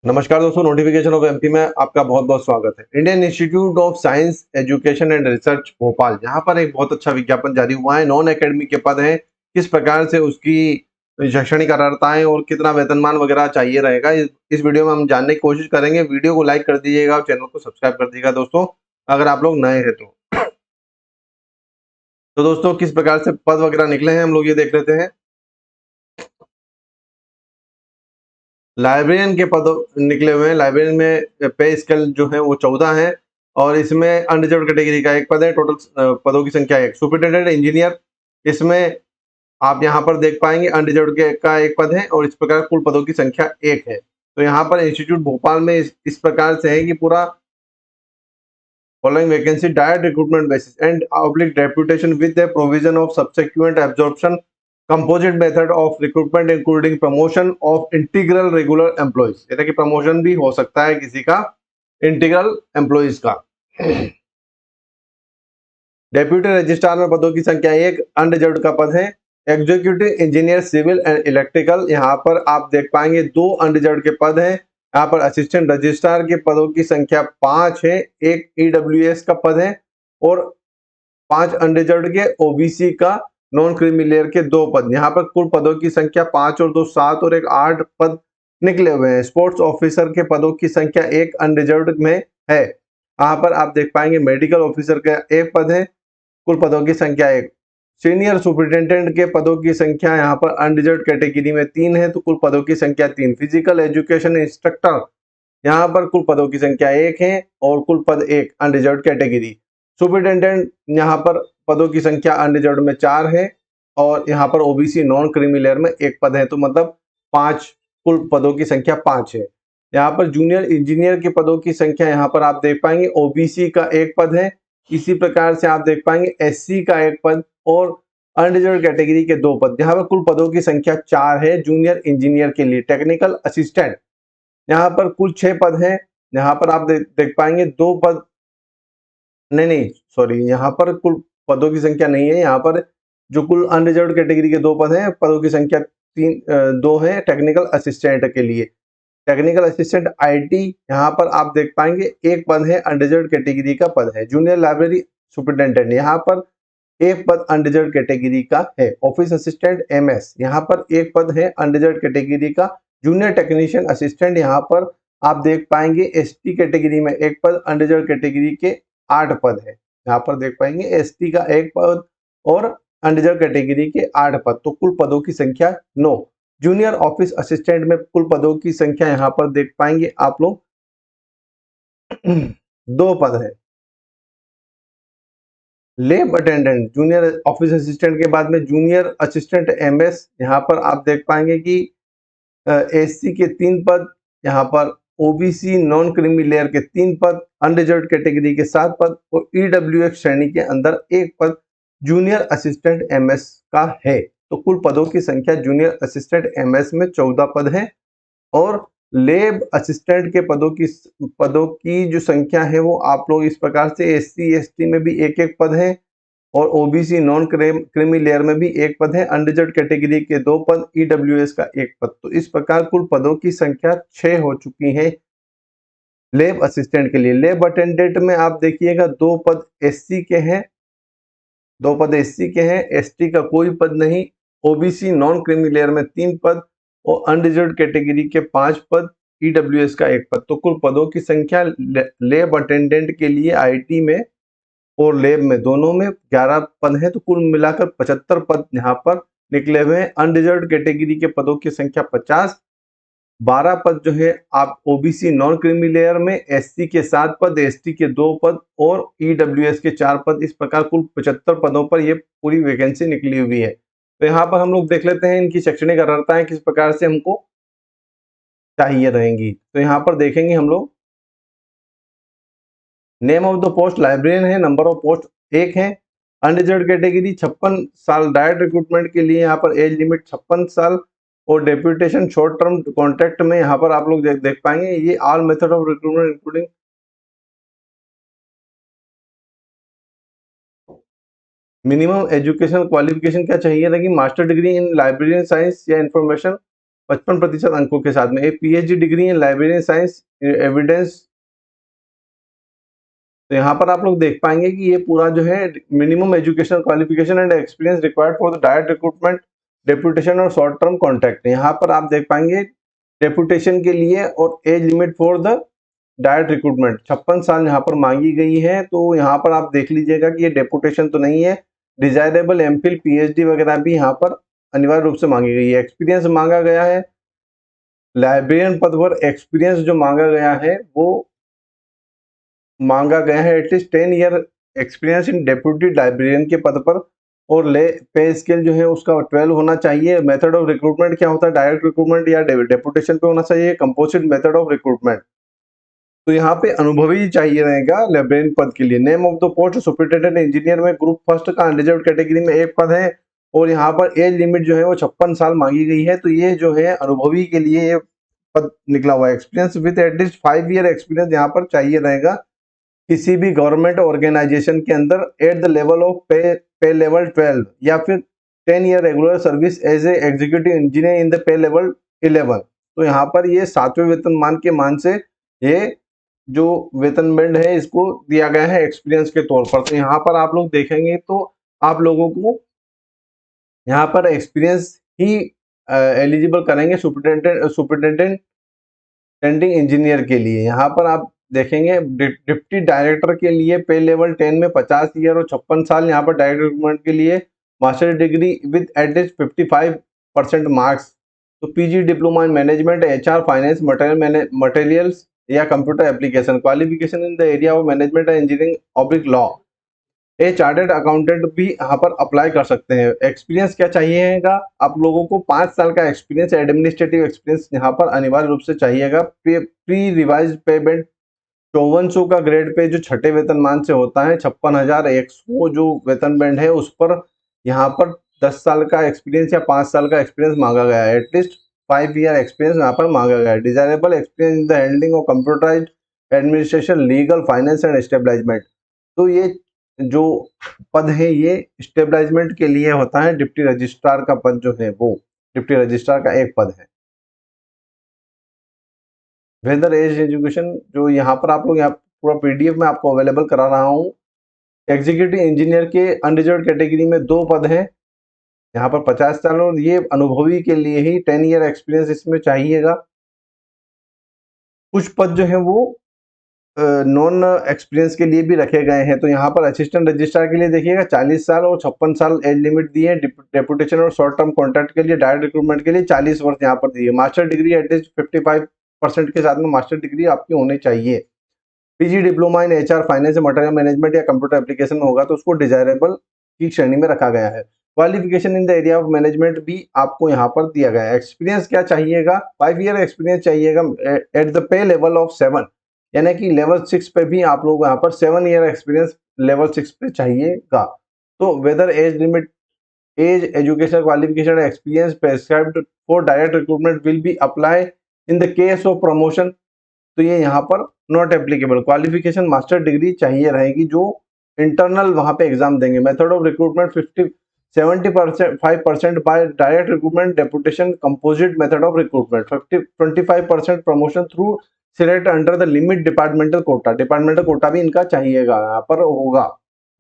नमस्कार दोस्तों, notification of MP में आपका बहुत बहुत स्वागत है। Indian institute of science education and research Bhopal, यहाँ पर एक बहुत अच्छा विज्ञापन जारी हुआ है। नॉन एकेडमिक के पद हैं, किस प्रकार से उसकी शैक्षणिक अर्हताएं और कितना वेतनमान वगैरह चाहिए रहेगा, इस वीडियो में हम जानने की कोशिश करेंगे। वीडियो को लाइक कर दीजिएगा और चैनल को सब्सक्राइब कर दीजिएगा दोस्तों, अगर आप लोग नए हैं तो दोस्तों किस प्रकार से पद वगैरह निकले हैं हम लोग ये देख लेते हैं। लाइब्रेरियन के पद निकले हुए हैं। लाइब्रेरियन में पे स्केल जो है वो 14 है और इसमें अनरिजर्व कैटेगरी का एक पद है। टोटल पदों की संख्या एक। सुपरिटेंडेंट इंजीनियर, इसमें आप यहाँ पर देख पाएंगे अनरिजर्व का एक पद है और इस प्रकार कुल पदों की संख्या एक है। तो यहाँ पर इंस्टीट्यूट भोपाल में इस प्रकार से है कि पूरा following vacancy direct recruitment basis and oblique deputation with the provision of subsequent absorption composite method of recruitment including promotion of integral regular employees, यानी कि प्रमोशन भी हो सकता है किसी का इंटीग्रल एम्प्लॉइज का। डेप्यूटी रजिस्ट्रार में पदों की संख्या एक। अनरिजर्व्ड का पद है executive engineer civil and electrical, यहाँ पर आप देख पाएंगे दो अनरिजर्व्ड के पद हैं। यहाँ पर असिस्टेंट रजिस्ट्रार के पदों की संख्या 5 है। एक ईडब्ल्यूएस का पद है और 5 अनरिजर्व्ड के ओबीसी का नॉन क्रीमी लेयर के 2 पद। यहाँ पर कुल पदों की संख्या 5 और 2 7 और एक 8 पद निकले हुए हैं। स्पोर्ट्स ऑफिसर के पदों की संख्या एक अनरिजर्व्ड में है। यहाँ पर आप देख पाएंगे मेडिकल ऑफिसर का एक पद है, कुल पदों की संख्या एक। सीनियर सुपरिटेंडेंट के पदों की संख्या यहाँ पर अनरिजर्व्ड कैटेगरी में 3 है, तो कुल पदों की संख्या 3। फिजिकल एजुकेशन इंस्ट्रक्टर, यहाँ पर कुल पदों की संख्या एक है और कुल पद एक अनरिजर्व्ड कैटेगरी। सुपरिटेंडेंट यहाँ पर पदों की संख्या अनरिजर्व्ड में 4 है और यहाँ पर ओबीसी नॉन क्रीमी लेयर में एक पद है, तो मतलब 5, कुल पदों की संख्या 5 है। यहाँ पर जूनियर इंजीनियर के पदों की संख्या यहाँ पर आप देख पाएंगे ओबीसी का एक पद है। इसी प्रकार से आप देख पाएंगे एससी का एक पद और अनरिजर्व्ड कैटेगरी के 2 पद। यहाँ पर कुल पदों की संख्या 4 है जूनियर इंजीनियर के लिए। टेक्निकल असिस्टेंट, यहाँ पर कुल 6 पद हैं। यहाँ पर आप देख पाएंगे 2 पद, नहीं सॉरी, यहाँ पर कुल पदों की संख्या नहीं है। यहाँ पर जो कुल अनरिजर्व्ड कैटेगरी के 2 पद हैं, पदों की संख्या 2 है टेक्निकल असिस्टेंट के लिए। टेक्निकल असिस्टेंट आईटी, यहाँ पर आप देख पाएंगे एक पद है अनरिजर्व्ड कैटेगरी का पद है। जूनियर लाइब्रेरी सुपरिटेंडेंट, यहाँ पर एक पद अनरिजर्व्ड कैटेगरी का है। ऑफिस असिस्टेंट एमएस, यहाँ पर एक पद है अनरिजर्व्ड कैटेगरी का। जूनियर टेक्नीशियन असिस्टेंट, यहाँ पर आप देख पाएंगे एसटी कैटेगरी में एक पद, अनरिजर्व्ड कैटेगरी के 8 पद है। यहाँ पर देख पाएंगे एसटी का एक पद और अनरिजर्व्ड कैटेगरी के 8 पद, तो कुल पदों की संख्या 9। जूनियर ऑफिस असिस्टेंट में कुल पदों की संख्या यहाँ पर देख पाएंगे आप लोग 2 पद है। Lab attendant, junior office assistant के बाद में जूनियर असिस्टेंट एमएस, यहाँ पर आप देख पाएंगे कि एससी के 3 पद, यहाँ पर ओबीसी नॉन क्रीमी लेयर के 3 पद, अनरिजर्व्ड कैटेगरी के 7 पद और ईडब्ल्यूएक्स श्रेणी के अंदर एक पद जूनियर असिस्टेंट एमएस का है। तो कुल पदों की संख्या जूनियर असिस्टेंट एमएस में 14 पद है और लैब असिस्टेंट के पदों की जो संख्या है वो आप लोग इस प्रकार से एससी एसटी में भी एक एक पद है और ओबीसी नॉन क्रीमी लेयर में भी एक पद है। अनरिजर्व्ड कैटेगरी के 2 पद, ईडब्ल्यूएस का एक पद। तो इस प्रकार कुल पदों की संख्या 6 हो चुकी है लैब असिस्टेंट के लिए। लैब अटेंडेंट में आप देखिएगा 2 पद एससी के हैं, 2 पद एससी के हैं, एसटी का कोई पद नहीं। ओबीसी नॉन क्रीमी लेयर में 3 पद और अनरिजर्व्ड कैटेगरी के 5 पद, ईडब्ल्यूएस का एक पद। तो कुल पदों की संख्या लैब अटेंडेंट के लिए आईटी में और लैब में दोनों में 11 पद हैं, तो कुल मिलाकर 75 पद यहाँ पर निकले हुए हैं। अनरिजर्व्ड कैटेगरी के पदों की संख्या 50, 12 पद जो है आप ओबीसी नॉन क्रीमी लेयर में, एससी के 7 पद, एसटी के 2 पद और ईडब्ल्यूएस के 4 पद। इस प्रकार कुल 75 पदों पर ये पूरी वैकेंसी निकली हुई है। तो यहाँ पर हम लोग देख लेते हैं इनकी शैक्षणिक अर्हताएं किस प्रकार से हमको चाहिए रहेंगी। तो यहाँ पर देखेंगे हम लोग, name of the post librarian है, नंबर ऑफ पोस्ट 1 है। अनरिजर्व्ड कैटेगरी 56 साल, डायरेक्ट रिक्रूटमेंट के लिए यहाँ पर एज लिमिट 56 साल और डेप्यूटेशन शॉर्ट टर्म कॉन्ट्रैक्ट में यहाँ पर आप लोग देख पाएंगे ये all method of recruitment including minimum education qualification क्या चाहिए रहेगी, मास्टर डिग्री इन लाइब्रेरियन साइंस या इंफॉर्मेशन 55% अंकों के साथ में। एक PhD degree in library science evidence. तो यहाँ पर आप लोग देख पाएंगे कि ये पूरा जो है minimum educational qualification and experience required for the direct recruitment, deputation और शॉर्ट टर्म कॉन्ट्रैक्ट। यहाँ पर आप देख पाएंगे डेपुटेशन के लिए और age limit for the direct recruitment 56 साल यहाँ पर मांगी गई है। तो यहाँ पर आप देख लीजिएगा कि ये डेपुटेशन तो नहीं है, डिजायरेबल एमफिल पीएचडी वगैरह भी यहाँ पर अनिवार्य रूप से मांगी गई है। एक्सपीरियंस मांगा गया है, लाइब्रेरियन पद पर एक्सपीरियंस जो मांगा गया है वो मांगा गया है at least 10 year experience in deputy librarian के पद पर, और ले पे स्केल जो है उसका 12 होना चाहिए। मेथड ऑफ रिक्रूटमेंट क्या होता है, डायरेक्ट रिक्रूटमेंट या डेपुटेशन पे होना चाहिए, कंपोजिट मेथड ऑफ रिक्रूटमेंट। तो यहाँ पे अनुभवी चाहिए रहेगा लाइब्रेरियन पद के लिए। Name of the post superintendent engineer में ग्रुप फर्स्ट का अनरिजर्व्ड कैटेगरी में एक पद है, और यहाँ पर एज लिमिट जो है वो 56 साल मांगी गई है। तो ये जो है अनुभवी के लिए ये पद निकला हुआ है। Experience with at least 5 year experience यहाँ पर चाहिए रहेगा किसी भी गवर्नमेंट ऑर्गेनाइजेशन के अंदर at the level of pay level 12, या फिर 10 year regular service as a executive engineer in the pay level 11। तो यहाँ पर ये 7वें वेतनमान के मान से ये जो वेतन बैंड है इसको दिया गया है एक्सपीरियंस के तौर पर। तो यहाँ पर आप लोग देखेंगे तो आप लोगों को यहाँ पर एक्सपीरियंस ही एलिजिबल करेंगे सुपरिटेंडेंट इंजीनियर के लिए। यहाँ पर आप देखेंगे डिप्टी डायरेक्टर के लिए पे लेवल 10 में 50 ईयर और 56 साल। यहाँ पर डायरेक्टर रिक्रूटमेंट के लिए master degree with at least 55% marks. तो PG diploma in management, HR, finance, materials या computer application. Qualification in the area of management and engineering oblique law. A chartered accountant भी यहाँ पर अप्लाई कर सकते हैं। एक्सपीरियंस क्या चाहिएगा आप लोगों को, 5 साल का एक्सपीरियंस, एडमिनिस्ट्रेटिव एक्सपीरियंस यहाँ पर अनिवार्य रूप से चाहिएगा। प्री रिवाइज पेमेंट 5400 का ग्रेड पे जो छठे वेतनमान से होता है, 56,100 जो वेतन बैंड है उस पर यहाँ पर 10 साल का एक्सपीरियंस या 5 साल का एक्सपीरियंस मांगा गया है। एटलीस्ट 5 ईयर एक्सपीरियंस यहाँ पर मांगा गया है। Desirable experience in the handling of computerised administration, legal, finance and establishment. तो ये जो पद है ये स्टेबलाइजमेंट के लिए होता है। डिप्टी रजिस्ट्रार का पद जो है वो डिप्टी रजिस्ट्रार का एक पद है। वेदर एज एजुकेशन जो यहाँ पर आप लोग यहाँ पूरा पीडीएफ में आपको अवेलेबल करा रहा हूँ। एग्जीक्यूटिव इंजीनियर के अनरिजर्व्ड कैटेगरी में 2 पद हैं, यहाँ पर 50 साल, और ये अनुभवी के लिए ही 10 ईयर एक्सपीरियंस इसमें चाहिएगा। कुछ पद जो है वो नॉन एक्सपीरियंस के लिए भी रखे गए हैं। तो यहाँ पर असिस्टेंट रजिस्ट्रार के लिए देखिएगा 40 साल और 56 साल एज लिमिट दी है। डेपुटेशन और शॉर्ट टर्म कॉन्ट्रैक्ट के लिए, डायरेक्ट रिक्रूटमेंट के लिए 40 वर्ष यहाँ पर दी है। मास्टर डिग्री एटलीस्ट 55% के साथ में मास्टर डिग्री आपकी होनी चाहिए। PG diploma in HR, finance, material management या कंप्यूटर एप्लीकेशन में होगा तो उसको डिजायरेबल की श्रेणी में रखा गया है। Qualification in the area of management भी आपको यहाँ पर दिया गया है। एक्सपीरियंस क्या चाहिएगा, 5 ईयर एक्सपीरियंस चाहिएगा at the pay level of 7, यानी कि लेवल 6 पे भी आप लोग यहाँ पर 7 ईयर एक्सपीरियंस लेवल 6 पे चाहिएगा। तो whether age limit, age, education qualification, experience prescribed for direct recruitment will be apply in the case of promotion. तो ये यहाँ पर not applicable. Qualification master degree चाहिए रहेगी जो इंटरनल वहां पे एग्जाम देंगे। Method of recruitment 75% by direct recruitment, deputation, composite method of recruitment. 25% promotion through select under the limit departmental quota. Departmental quota भी इनका चाहिएगा यहाँ पर होगा,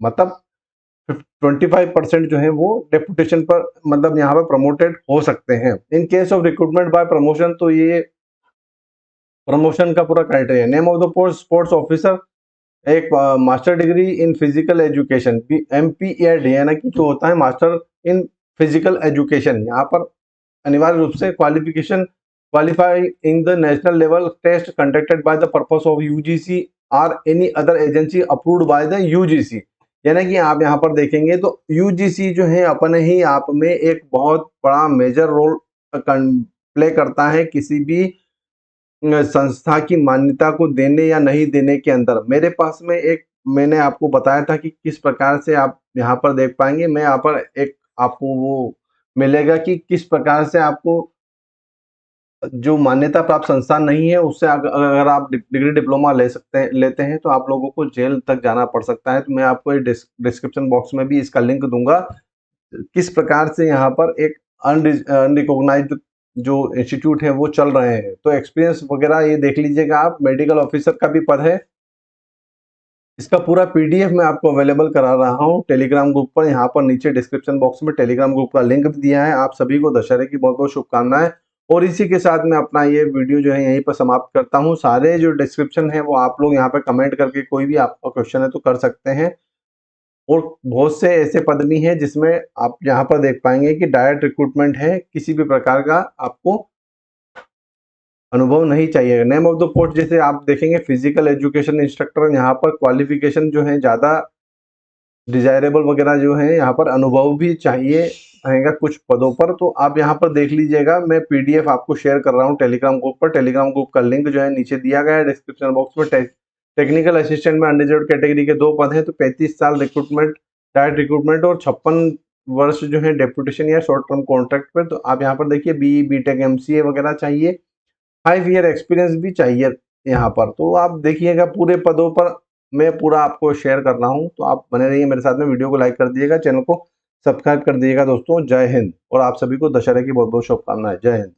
मतलब 25% जो है वो डेपुटेशन पर, मतलब यहाँ पर प्रमोटेड हो सकते हैं। In case of recruitment by promotion, तो ये प्रमोशन का पूरा criteria. Name of the post sports officer, एक master degree in physical education, MPED, यानी कि जो होता है मास्टर इन फिजिकल एजुकेशन। यहाँ पर अनिवार्य रूप से qualification qualify in the national level test conducted by the purpose of UGC और any other agency approved by the UGC। यानी कि आप यहाँ पर देखेंगे तो UGC जो है अपने ही आप में एक बहुत बड़ा मेजर रोल प्ले करता है किसी भी संस्था की मान्यता को देने या नहीं देने के अंदर। मेरे पास में एक, मैंने आपको बताया था कि किस प्रकार से आप यहाँ पर देख पाएंगे। मैं यहाँ पर एक आपको वो मिलेगा कि किस प्रकार से आपको जो मान्यता प्राप्त संस्थान नहीं है उससे अगर आप डिग्री डिप्लोमा लेते हैं तो आप लोगों को जेल तक जाना पड़ सकता है। तो मैं आपको डिस्क्रिप्शन बॉक्स में भी इसका लिंक दूंगा किस प्रकार से यहाँ पर एक अनरिकॉग्नाइज्ड जो इंस्टीट्यूट है वो चल रहे हैं। तो एक्सपीरियंस वगैरह ये देख लीजिएगा आप। मेडिकल ऑफिसर का भी पद है। इसका पूरा पीडीएफ मैं आपको अवेलेबल करा रहा हूँ टेलीग्राम ग्रुप पर। यहाँ पर नीचे डिस्क्रिप्शन बॉक्स में टेलीग्राम ग्रुप का लिंक भी दिया है। आप सभी को दशहरे की बहुत बहुत शुभकामनाएं। और इसी के साथ मैं अपना ये वीडियो जो है यहीं पर समाप्त करता हूँ। सारे जो डिस्क्रिप्शन है वो आप लोग यहाँ पे कमेंट करके कोई भी आपका क्वेश्चन है तो कर सकते हैं। और बहुत से ऐसे पद भी हैं जिसमें आप यहाँ पर देख पाएंगे कि डायरेक्ट रिक्रूटमेंट है, किसी भी प्रकार का आपको अनुभव नहीं चाहिए। नेम ऑफ द पोस्ट जैसे आप देखेंगे फिजिकल एजुकेशन इंस्ट्रक्टर, यहाँ पर क्वालिफिकेशन जो है ज़्यादा डिजायरेबल वगैरह जो है, यहाँ पर अनुभव भी चाहिए रहेगा कुछ पदों पर। तो आप यहाँ पर देख लीजिएगा, मैं पीडीएफ आपको शेयर कर रहा हूँ टेलीग्राम ग्रुप पर। टेलीग्राम ग्रुप का लिंक जो है नीचे दिया गया है डिस्क्रिप्शन बॉक्स में। टेक्निकल असिस्टेंट में अनरिजर्व कैटेगरी के 2 पद हैं, तो 35 साल रिक्रूटमेंट डायरेक्ट रिक्रूटमेंट और 56 वर्ष जो है डेप्यूटेशन या शॉर्ट टर्म कॉन्ट्रैक्ट पर। तो आप यहाँ पर देखिए बीई बीटेक एमसीए वगैरह चाहिए, 5 ईयर एक्सपीरियंस भी चाहिए यहाँ पर। तो आप देखिएगा पूरे पदों पर मैं पूरा आपको शेयर कर रहा हूँ। तो आप बने रहिए मेरे साथ में, वीडियो को लाइक कर दीजिएगा, चैनल को सब्सक्राइब कर दीजिएगा दोस्तों। जय हिंद। और आप सभी को दशहरे की बहुत बहुत शुभकामनाएं। जय हिंद।